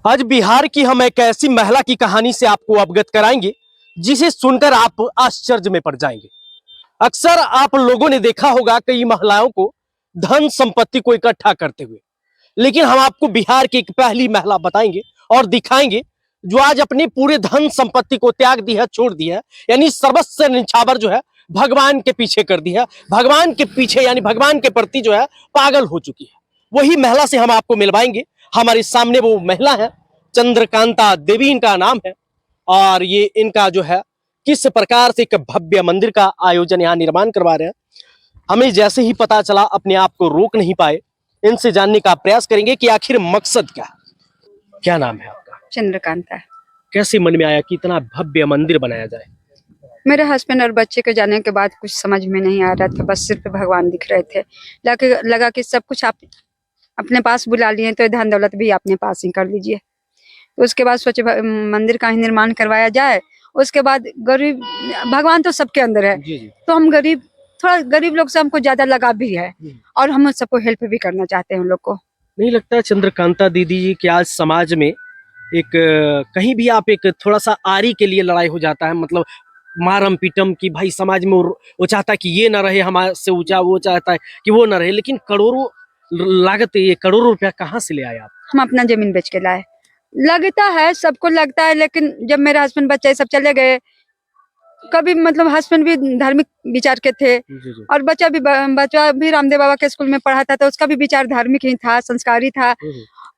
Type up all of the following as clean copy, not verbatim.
आज बिहार की हम एक ऐसी महिला की कहानी से आपको अवगत कराएंगे जिसे सुनकर आप आश्चर्य में पड़ जाएंगे। अक्सर आप लोगों ने देखा होगा कई महिलाओं को धन संपत्ति को इकट्ठा करते हुए, लेकिन हम आपको बिहार की एक पहली महिला बताएंगे और दिखाएंगे जो आज अपने पूरे धन संपत्ति को त्याग दिया, छोड़ दिया, यानी सर्वस्व निछावर जो है भगवान के पीछे कर दिया, भगवान के पीछे यानी भगवान के प्रति जो है पागल हो चुकी है। वही महिला से हम आपको मिलवाएंगे। हमारे सामने वो महिला है, चंद्रकांता देवी इनका नाम है, और ये इनका जो है किस प्रकार से एक भव्य मंदिर का आयोजन यहाँ निर्माण करवा रहे हैं। हमें जैसे ही पता चला अपने आप को रोक नहीं पाए, इनसे जानने का प्रयास करेंगे कि आखिर मकसद क्या है। क्या नाम है आपका? चंद्रकांता। कैसे मन में आया कि इतना भव्य मंदिर बनाया जाए? मेरे हस्बैंड और बच्चे के जाने के बाद कुछ समझ में नहीं आ रहा था, बस सिर्फ भगवान दिख रहे थे। लगा कि सब कुछ आप अपने पास बुला लिए तो धन दौलत भी अपने पास ही कर लीजिए। तो उसके बाद सोचे मंदिर का ही निर्माण करवाया जाए। उसके बाद गरीब, भगवान तो सबके अंदर है, तो हम गरीब, थोड़ा गरीब लोग से हमको ज्यादा लगाव भी है और हम सबको हेल्प भी करना चाहते हैं। उन लोग को नहीं लगता चंद्रकांता दीदी जी कि आज समाज में एक कहीं भी आप एक थोड़ा सा आरी के लिए लड़ाई हो जाता है, मतलब मारम पीटम की भाई समाज में वो चाहता है कि ये ना रहे हमारे से ऊंचा, वो चाहता है कि वो ना रहे, लेकिन करोड़ों लागत, ये करोड़ों रुपया कहाँ से ले आए आप? हम अपना जमीन बेच के लाए। लगता है सबको लगता है, लेकिन जब मेरे हस्बैंड बच्चे सब चले गए, कभी मतलब हस्बैंड भी धार्मिक विचार के थे और बच्चा भी रामदेव बाबा के स्कूल में पढ़ा था, तो उसका भी विचार धार्मिक ही था, संस्कारी था।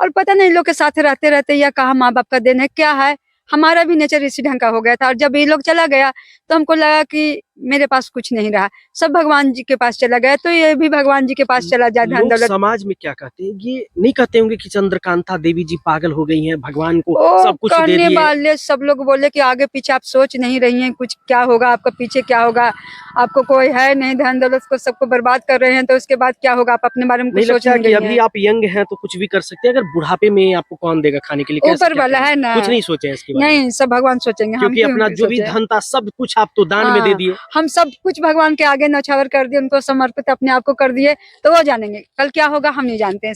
और पता नहीं लोग के साथ रहते रहते या कहा माँ बाप का देन है क्या है, हमारा भी नेचर इसी ढंग का हो गया था। और जब ये लोग चला गया तो हमको लगा कि मेरे पास कुछ नहीं रहा, सब भगवान जी के पास चला गया, तो ये भी भगवान जी के पास चला जाए। धन दौलत समाज में क्या कहते हैं, ये नहीं कहते होंगे कि चंद्रकांता देवी जी पागल हो गई हैं, भगवान को सब कुछ दे दिए? वाले सब लोग बोले कि आगे पीछे आप सोच नहीं रही हैं, कुछ क्या होगा आपका, पीछे क्या होगा, आपको कोई है नहीं, धन दौलत को सबको बर्बाद कर रहे हैं, तो उसके बाद क्या होगा, आप अपने बारे में कुछ सोच नहीं रही हैं। अभी आप यंग हैं तो कुछ भी कर सकते हैं, अगर बुढ़ापे में आपको कौन देगा खाने के लिए? ऊपर वाला है ना, कुछ नहीं सोचे इसके बारे में? नहीं, सब भगवान सोचेंगे, क्योंकि अपना जो भी धन था सब कुछ आप तो दान में दे दिए। हम सब कुछ भगवान के आगे नौछावर कर दिए, उनको समर्पित अपने आप को कर दिए, तो वो जानेंगे कल क्या होगा, हम नहीं जानते हैं।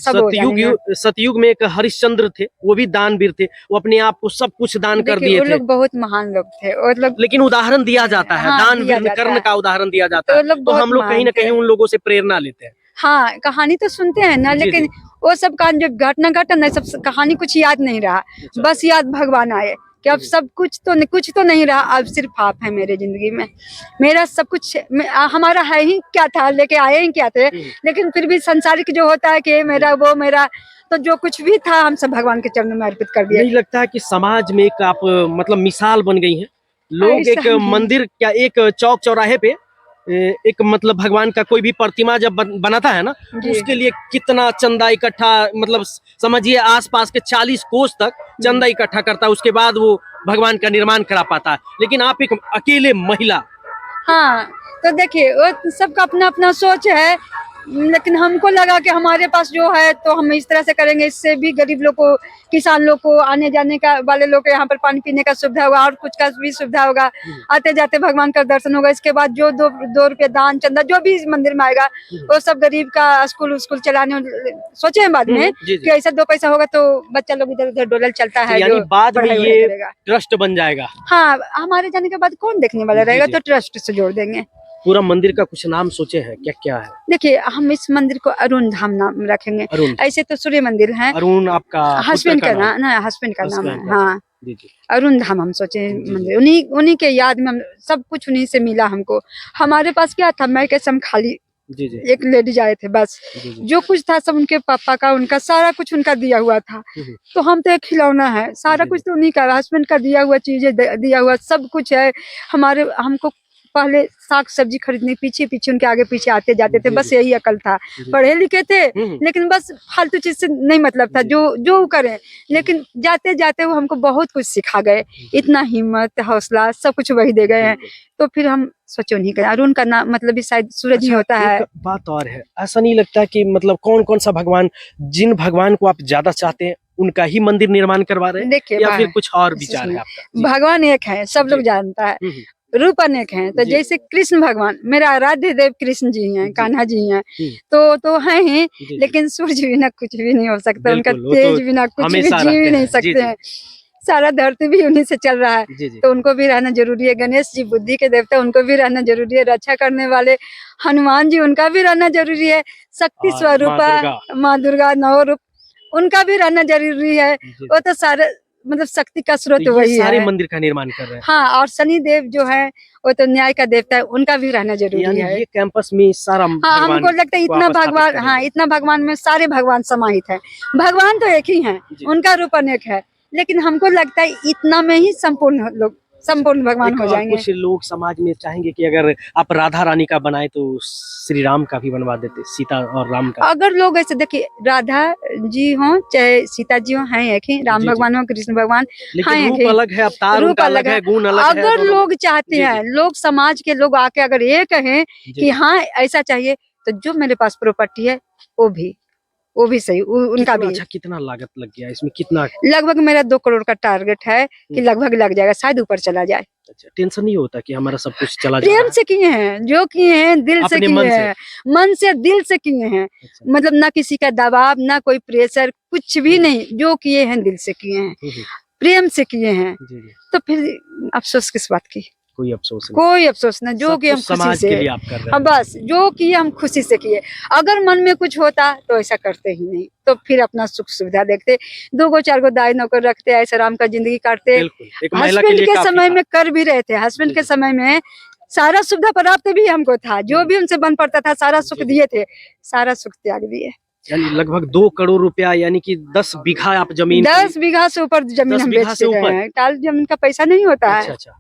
सतयुग में एक हरिश्चंद्र थे, वो भी दानवीर थे, वो अपने आप को सब कुछ दान कर दिए थे। वो लोग बहुत महान लोग थे, वो लोग, लेकिन उदाहरण दिया जाता है, दानवीर कर्ण का उदाहरण दिया जाता है, तो हम लोग कहीं ना कहीं उन लोगों से प्रेरणा लेते हैं। हाँ, कहानी तो सुनते हैं ना, लेकिन वो सब का जो घटना घटा ना, सब कहानी कुछ याद नहीं रहा, बस याद भगवान आए कि अब सब कुछ तो नहीं रहा, अब सिर्फ आप है मेरे जिंदगी में। मेरा सब कुछ हमारा है ही क्या था, लेके आए ही क्या थे, लेकिन फिर भी संसारिक जो होता है कि मेरा वो मेरा, तो जो कुछ भी था हम सब भगवान के चरणों में अर्पित कर दिया। नहीं लगता है कि समाज में एक आप मतलब मिसाल बन गई हैं? लोग एक मंदिर क्या, एक चौक चौराहे पे एक मतलब भगवान का कोई भी प्रतिमा जब बनाता है ना, तो उसके लिए कितना चंदा इकट्ठा, मतलब समझिए आसपास के 40 कोस तक चंदा इकट्ठा करता है, उसके बाद वो भगवान का निर्माण करा पाता है। लेकिन आप एक अकेले महिला। हाँ, तो देखिए वो सबका अपना अपना सोच है, लेकिन हमको लगा कि हमारे पास जो है तो हम इस तरह से करेंगे, इससे भी गरीब लोग को, किसान लोग को, आने जाने का वाले लोग को यहाँ पर पानी पीने का सुविधा होगा और कुछ का भी सुविधा होगा, आते जाते भगवान का दर्शन होगा। इसके बाद जो दो रुपये दान चंदा जो भी मंदिर में आएगा, वो सब गरीब का स्कूल चलाने सोचे हैं बाद में कि ऐसा 2 पैसा होगा तो बच्चा लोग इधर उधर डोलल चलता है, यानी बाद में ये ट्रस्ट बन जाएगा। हाँ, हमारे जाने के बाद कौन देखने वाला रहेगा, तो ट्रस्ट से जोड़ देंगे। पूरा मंदिर का कुछ नाम सोचे हैं? क्या क्या है? देखिए, हम इस मंदिर को अरुण धाम नाम रखेंगे। ऐसे तो सूर्य मंदिर है। अरुण आपका हस्बैंड का नाम ना, हस्बैंड का नाम है। हाँ, अरुण धाम हम सोचे मंदिर, उन्हीं के याद में हम सब कुछ उन्हीं से मिला हमको। हमारे पास क्या था, मैं कैसे हम खाली एक लेडीज आए थे, बस जो कुछ था सब उनके पापा का, उनका सारा कुछ उनका दिया हुआ था, तो हम तो एक खिलौना है, सारा कुछ तो उन्हीं का, हस्बैंड का दिया हुआ चीजें दिया हुआ सब कुछ है हमारे। हमको पहले साग सब्जी खरीदने पीछे पीछे उनके आगे पीछे आते जाते थे, बस यही अकल था। पढ़े लिखे थे लेकिन बस फालतू चीज से नहीं मतलब था, जो करें, लेकिन जाते जाते वो हमको बहुत कुछ सिखा गए, इतना हिम्मत हौसला सब कुछ वही दे गए हैं। तो फिर हम सोचो नहीं करें, अरुण का नाम मतलब भी शायद सूरज ही होता है। बात और है, ऐसा नहीं लगता कि मतलब कौन कौन सा भगवान, जिन भगवान को आप ज्यादा चाहते हैं उनका ही मंदिर निर्माण करवा रहे हैं, या फिर कुछ और विचार है आपका? भगवान एक है, सब लोग जानता है, रूप अनेक हैं। तो जी। जैसे कृष्ण भगवान मेरा आराध्य देव कृष्ण जी हैं, जी। कान्हा जी हैं, जी। तो हैं ही, जी, जी। लेकिन सूर्य बिना कुछ भी नहीं हो सकता, उनका बिल्कुल, वो तेज तो बिना कुछ भी हमेशा जी भी रहते नहीं हैं। जी, सकते जी। हैं। सारा धरती भी उन्हीं से चल रहा है, जी, जी। तो उनको भी रहना जरूरी है। गणेश जी बुद्धि के देवता, उनको भी रहना जरूरी है। रक्षा करने वाले हनुमान जी, उनका भी रहना जरूरी है। शक्ति और माँ स्वरूपा दुर्गा। माँ दुर्गा नौ रूप, उनका भी रहना जरूरी है। जी, वो जी। तो सारे मतलब शक्ति का तो स्रोत ये वही सारे है। मंदिर का निर्माण कर रहे हैं। हाँ, और शनि देव जो है वो तो न्याय का देवता है, उनका भी रहना जरूरी यानी है। ये कैंपस में सारा हाँ, भगवान हमको लगता है को इतना आप स्थापित भगवान, हाँ करेंगे। इतना भगवान में सारे भगवान समाहित है। भगवान तो एक ही है, जी। उनका रूप अनेक है, लेकिन हमको लगता है इतना में ही संपूर्ण लोग संपूर्ण भगवान एक हो जाएंगे। कुछ लोग समाज में चाहेंगे कि अगर आप राधा रानी का बनाए तो श्री राम का भी बनवा देते, सीता और राम का। अगर लोग ऐसे देखिए, राधा जी हो चाहे सीता जी हो, हैं एक ही। राम जी, जी। भगवान हो, कृष्ण भगवान, लेकिन हैं एक रूप ही। अलग है, अवतार रूप उनका अलग अलग है। है, गुण अलग है अगर दोनों। लोग चाहते जी, हैं, जी। लोग समाज के लोग आके अगर ये कहें जी, कि जी। हाँ ऐसा चाहिए, तो जो मेरे पास प्रॉपर्टी है वो भी सही, उनका कितना भी। अच्छा, कितना लागत लग गया इसमें, कितना लगभग मेरा 2 करोड़ का टारगेट है कि लगभग लग जाएगा, शायद ऊपर चला जाए। अच्छा, टेंशन नहीं होता कि हमारा सब कुछ चला जा रहा प्रेम है? से किए हैं, जो किए हैं दिल से अपने किए मन से? हैं, मन से दिल से किए हैं। अच्छा। मतलब ना किसी का दबाव, ना कोई प्रेशर, कुछ भी नहीं, जो किए हैं दिल से किए हैं, हम्म, प्रेम से किए हैं। जी, जी। तो फिर अफसोस किस बात की? कोई अफसोस नहीं, कोई अफसोस ना, जो सब कि हम कुछ खुशी समाज से, के लिए आप कर रहे हाँ हैं। बस जो किए हम खुशी से किए। अगर मन में कुछ होता तो ऐसा करते ही नहीं, तो फिर अपना सुख सुविधा देखते, 2 गो 4 गो दाई नौकर रखते, ऐसे आराम का जिंदगी काटते। बिल्कुल, एक महिला के हस्बैंड लिए के काफी समय था। में कर भी रहे थे, हस्बैंड जी, के जी। समय में सारा सुविधा प्राप्त भी हमको था, जो भी उनसे बन पड़ता था सारा सुख जी, जी। दिए थे, सारा सुख त्याग दिए। यानी लगभग 2 करोड़ रुपया, यानी कि 10 बीघा आप जमीन 10 बीघा से ऊपर जमीन 10 हम बीघा बेच से के गए ऊपर? हैं। टाल जमीन का पैसा नहीं होता अच्छा, है, अच्छा।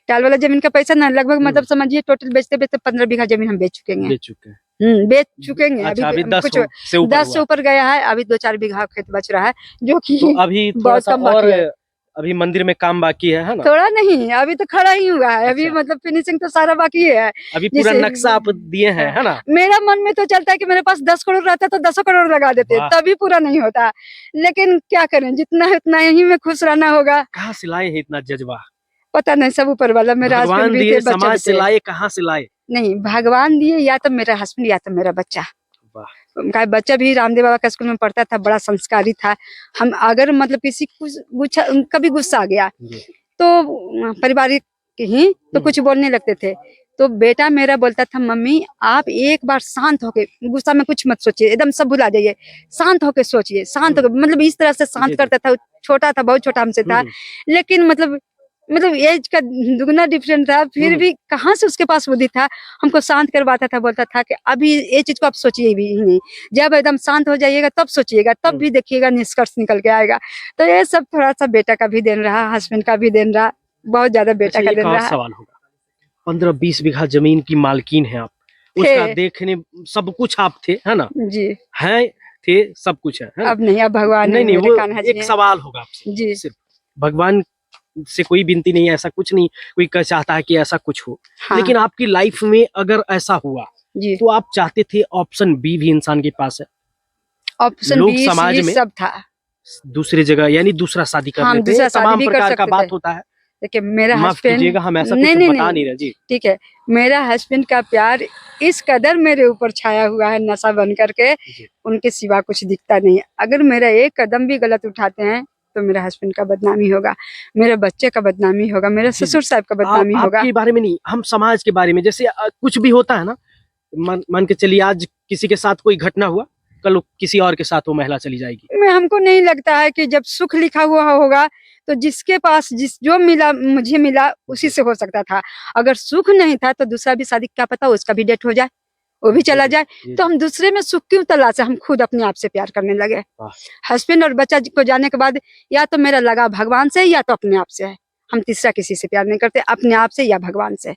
टाल वाला जमीन का पैसा ना, लगभग मतलब समझिए टोटल बेचते बेचते 15 बीघा जमीन हम बेच चुके हैं। बेच चुके हैं। बेच चुके हैं। अच्छा, अभी अभी 10 कुछ से ऊपर 10 से हुआ। ऊपर गया है, अभी 2-4 बीघा खेत बच रहा है, जो कि तो अभी बहुत थोड़ा-सा कम और बाकी है। अभी मंदिर में काम बाकी है ना? थोड़ा नहीं, अभी तो खड़ा ही हुआ है, अभी अच्छा। मतलब फिनिशिंग तो सारा बाकी है। अभी पूरा जैसे नक्शा आप दिए हैं, है ना? मेरा मन में तो चलता है कि मेरे पास 10 करोड़ रहता तो 10 करोड़ लगा देते, वाह! तभी पूरा नहीं होता। लेकिन क्या करें, जितना है उतना यहीं में खुश रहना होगा। कहाँ से लाए हैं इतना जज़्बा? पता नहीं, सब ऊपर वाला। मेरा हस्बैंड भगवान भी दिए, थे, बच्चे भी समाज से थे। लाए, कहाँ से लाए? नहीं, भगवान दिए, या तो मेरा हस्बैंड या तो मेरा बच्चा। वाह! उनका बच्चा भी रामदेव बाबा का स्कूल में पढ़ता था, बड़ा संस्कारी था। हम अगर मतलब किसी कभी गुस्सा आ गया जी। तो पारिवारिक ही तो कुछ बोलने लगते थे, तो बेटा मेरा बोलता था, मम्मी आप एक बार शांत होके, गुस्सा में कुछ मत सोचिए, एकदम सब भुला जाइए, शांत होके सोचिए, शांत होके, मतलब इस तरह से जी, शांत जी। करता था। छोटा था, बहुत छोटा हमसे था, लेकिन मतलब एज का दुगना डिफरेंट था, फिर भी कहाँ से उसके पास बुद्धि था, हमको शांत करवाता था, बोलता था कि अभी ये चीज को आप सोचिए भी नहीं, जब एकदम शांत हो जाइएगा तब सोचिएगा, तब भी देखिएगा निष्कर्ष निकल के आएगा। तो ये सब थोड़ा सा बेटा का भी देन रहा, हस्बैंड का भी देन रहा, बहुत ज्यादा बेटा अच्छा, का एक देन और रहा। सवाल होगा, 15-20 बीघा जमीन की मालकिन है आप, उसका थे देखने सब कुछ आप थे, है ना? जी, हैं, थे, सब कुछ है ना? अब नहीं, अब भगवान नहीं, है, नहीं, मेरे वो कान्हा जी एक हैं। सवाल होगा आपसे, जी सिर्फ भगवान से कोई विनती नहीं है, ऐसा कुछ नहीं, कोई चाहता है कि ऐसा कुछ हो, हाँ लेकिन आपकी लाइफ में अगर ऐसा हुआ जी, तो आप चाहते थे ऑप्शन बी भी इंसान के पास है, ऑप्शन लोग 20 समाज ये में सब था। दूसरी जगह यानी दूसरा शादी कर हम लेते हैं, दूसरा शादी तमाम भी कर प्रकार का सकते बात थे। होता है। देखिए मेरा माफ हस्बैंड, कीजिएगा, हम ऐसा नहीं कुछ नहीं बता नहीं, नहीं रहे जी। ठीक है, मेरा हस्बैंड का प्यार इस कदर मेरे ऊपर छाया हुआ है, नशा बन करके, जी। उनके सिवा कुछ दिखता नहीं। अगर मेरा एक कदम भी गलत उठाते हैं तो मेरा हस्बैंड का बदनामी होगा, मेरे बच्चे का बदनामी होगा, मेरे जी, जी। ससुर साहब का बदनामी होगा। आपके बारे में नहीं, हम समाज के बारे में, जैसे कुछ भी होता है ना, मान के चलिए आज किसी के साथ कोई घटना हुआ, कल किसी और के साथ वो महिला चली जाएगी। मैं हमको नहीं लगता है कि जब सुख लिखा हुआ होगा तो जिसके पास जो मिला, मुझे मिला, उसी से हो सकता था। अगर सुख नहीं था तो दूसरा भी शादी, क्या पता उसका भी डेथ हो जाए, वो भी चला जाए, तो हम दूसरे में सुख क्यों तलाशे, हम खुद अपने आप से प्यार करने लगे। हस्बैंड और बच्चा को जाने के बाद या तो मेरा लगाव भगवान से या तो अपने आप से है, हम तीसरा किसी से प्यार नहीं करते, अपने आप से या भगवान से।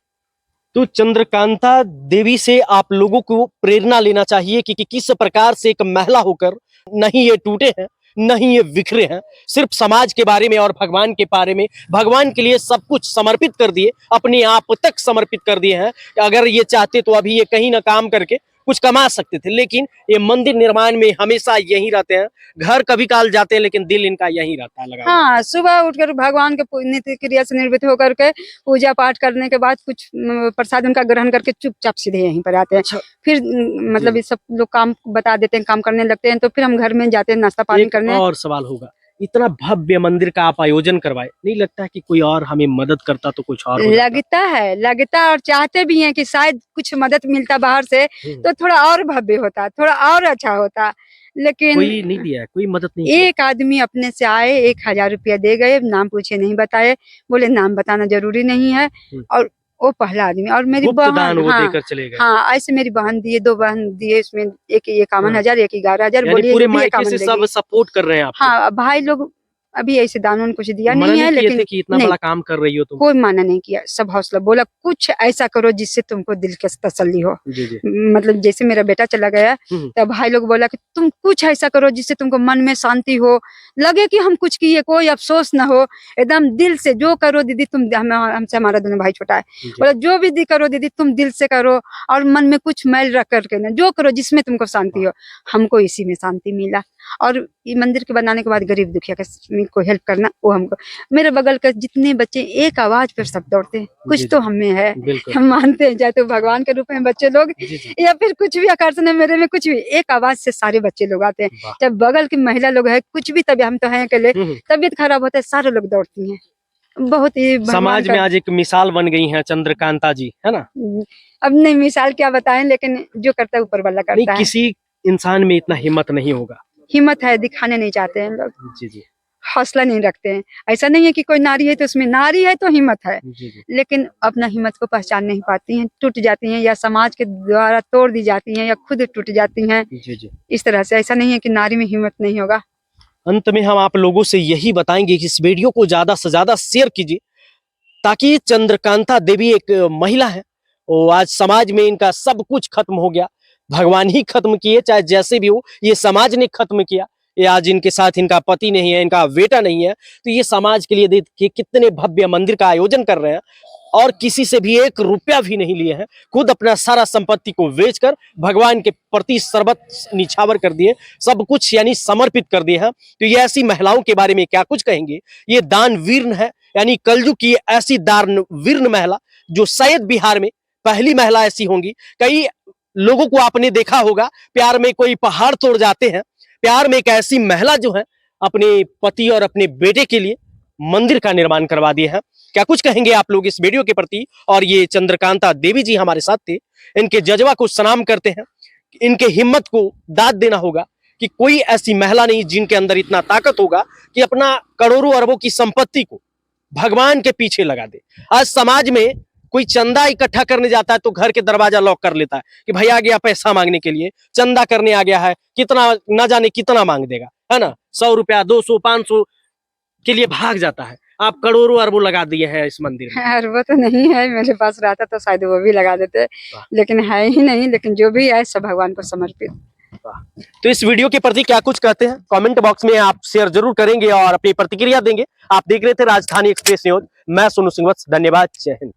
तो चंद्रकांता देवी से आप लोगों को प्रेरणा लेना चाहिए कि किस प्रकार से एक महिला होकर नहीं ये टूटे हैं, नहीं ये बिखरे हैं, सिर्फ समाज के बारे में और भगवान के बारे में, भगवान के लिए सब कुछ समर्पित कर दिए, अपने आप तक समर्पित कर दिए हैं। अगर ये चाहते तो अभी ये कहीं ना काम करके कुछ कमा सकते थे, लेकिन ये मंदिर निर्माण में हमेशा यहीं रहते हैं। घर कभी काल जाते हैं लेकिन दिल इनका यहीं रहता है लगा हुआ। हाँ, सुबह उठकर भगवान के नित्य क्रिया से निवृत्त होकर के पूजा पाठ करने के बाद कुछ प्रसाद उनका ग्रहण करके चुपचाप सीधे यहीं पर आते हैं। अच्छा। फिर मतलब ये सब लोग काम बता देते हैं, काम करने लगते हैं, तो फिर हम घर में जाते हैं नाश्ता पानी एक करने। और सवाल होगा, इतना भव्य मंदिर का आप आयोजन करवाए, नहीं लगता है कि कोई और हमें मदद करता तो कुछ और हो जाता? लगता और चाहते भी हैं कि शायद कुछ मदद मिलता बाहर से तो थोड़ा और भव्य होता, थोड़ा और अच्छा होता, लेकिन कोई नहीं दिया है, कोई मदद नहीं किया? एक आदमी अपने से आए, 1000 रुपया दे गए, नाम पूछे नहीं बताए, बोले नाम बताना जरूरी नहीं है, और वो पहला आदमी। और मेरी गुप्त दान बहन, वो हाँ देकर चले गए। हाँ, ऐसे मेरी बहन दिए, 2 बहन दिए, इसमें एक 51,000, एक 11,000, यानी बोलिए पूरे दीदी मायके 51 से सब देगी। सपोर्ट कर रहे हैं आपको? हाँ, भाई लोग अभी ऐसे दान वान कुछ दिया मना नहीं है, नहीं किए लेकिन थे कि इतना नहीं, बड़ा काम कर रही हो तुम? कोई माना नहीं किया, सब हौसला, बोला कुछ ऐसा करो जिससे तुमको दिल की तसल्ली हो। जी जी। मतलब जैसे मेरा बेटा चला गया, तब भाई लोग बोला कि तुम कुछ ऐसा करो जिससे तुमको मन में शांति हो, लगे कि हम कुछ किए, कोई अफसोस ना हो, एकदम दिल से जो करो दीदी तुम, हमसे हमारा दोनों भाई छोटा है, बोला जो भी करो दीदी तुम दिल से करो, और मन में कुछ मैल रख करके ना, जो करो जिसमें तुमको शांति हो। हमको इसी में शांति मिला, और ये मंदिर के बनाने के बाद गरीब दुखिया को हेल्प करना, वो हमको, मेरे बगल के जितने बच्चे एक आवाज पर सब दौड़ते हैं, कुछ तो हमें है, हम मानते हैं, चाहे तो भगवान के रूप में बच्चे लोग, या फिर कुछ भी आकर्षण है मेरे में, कुछ भी, एक आवाज से सारे बच्चे लोग आते हैं, चाहे बगल की महिला लोग है, कुछ भी, तभी हम तो हैं अकेले, तबीयत खराब होता है सारे लोग दौड़ती हैं। बहुत ही समाज में आज एक मिसाल बन गई है चंद्रकांता जी, है ना? अब नहीं मिसाल क्या बताएं, लेकिन जो करता है ऊपर वाला करता है। किसी इंसान में इतना हिम्मत नहीं होगा। हिम्मत है, दिखाने नहीं चाहते हैं लोग, जी जी। हौसला नहीं रखते हैं। ऐसा नहीं है कि कोई नारी है तो उसमें नारी है तो हिम्मत है, जी जी। लेकिन अपना हिम्मत को पहचान नहीं पाती हैं, टूट जाती हैं, या समाज के द्वारा तोड़ दी जाती हैं, या खुद टूट जाती हैं। जी जी। इस तरह से ऐसा नहीं है कि नारी में हिम्मत नहीं होगा। अंत में हम आप लोगों से यही बताएंगे कि इस वीडियो को ज्यादा से ज्यादा शेयर कीजिए, ताकि चंद्रकांता देवी एक महिला है, वो आज समाज में इनका सब कुछ खत्म हो गया, भगवान ही खत्म किए, चाहे जैसे भी हो, ये समाज ने खत्म किया। ये आज इनके साथ इनका पति नहीं है, इनका बेटा नहीं है, तो ये समाज के लिए देखिए कितने भव्य मंदिर का आयोजन कर रहे हैं, और किसी से भी 1 रुपया भी नहीं लिए हैं, खुद अपना सारा संपत्ति को बेचकर भगवान के प्रति सर्वस्व निछावर कर दिए, सब कुछ यानी समर्पित कर दिए हैं। तो ये ऐसी महिलाओं के बारे में क्या कुछ कहेंगे? ये दानवीर है, यानी कलयुग की ऐसी दानवीर महिला जो शायद बिहार में पहली महिला ऐसी होंगी। कई लोगों को आपने देखा होगा, प्यार में कोई पहाड़ तोड़ जाते हैं, प्यार में एक ऐसी महिला जो है अपने पति और अपने बेटे के लिए मंदिर का निर्माण करवा दिए हैं। क्या कुछ कहेंगे आप लोग इस वीडियो के प्रति? और ये चंद्रकांता देवी जी हमारे साथ थे, इनके जज्बा को सलाम करते हैं, इनके हिम्मत को दाद देना होगा कि कोई ऐसी महिला नहीं जिनके अंदर इतना ताकत होगा कि अपना करोड़ों अरबों की संपत्ति को भगवान के पीछे लगा दे। आज समाज में कोई चंदा इकट्ठा करने जाता है तो घर के दरवाजा लॉक कर लेता है कि भाई आ गया पैसा मांगने के लिए, चंदा करने आ गया है, कितना ना जाने कितना मांग देगा, है ना, 100 रुपया 200 500 के लिए भाग जाता है। आप करोड़ों अरबों लगा दिए हैं इस मंदिर में। अरबों तो नहीं है, मेरे पास रहता तो शायद वो भी लगा देते, लेकिन है ही नहीं, लेकिन जो भी है सब भगवान को समर्पित। तो इस वीडियो के प्रति क्या कुछ कहते हैं कमेंट बॉक्स में आप शेयर जरूर करेंगे और अपनी प्रतिक्रिया देंगे। आप देख रहे थे राजधानी एक्सप्रेस न्यूज, मैं सोनू सिंह वत्स, धन्यवाद, जय हिंद।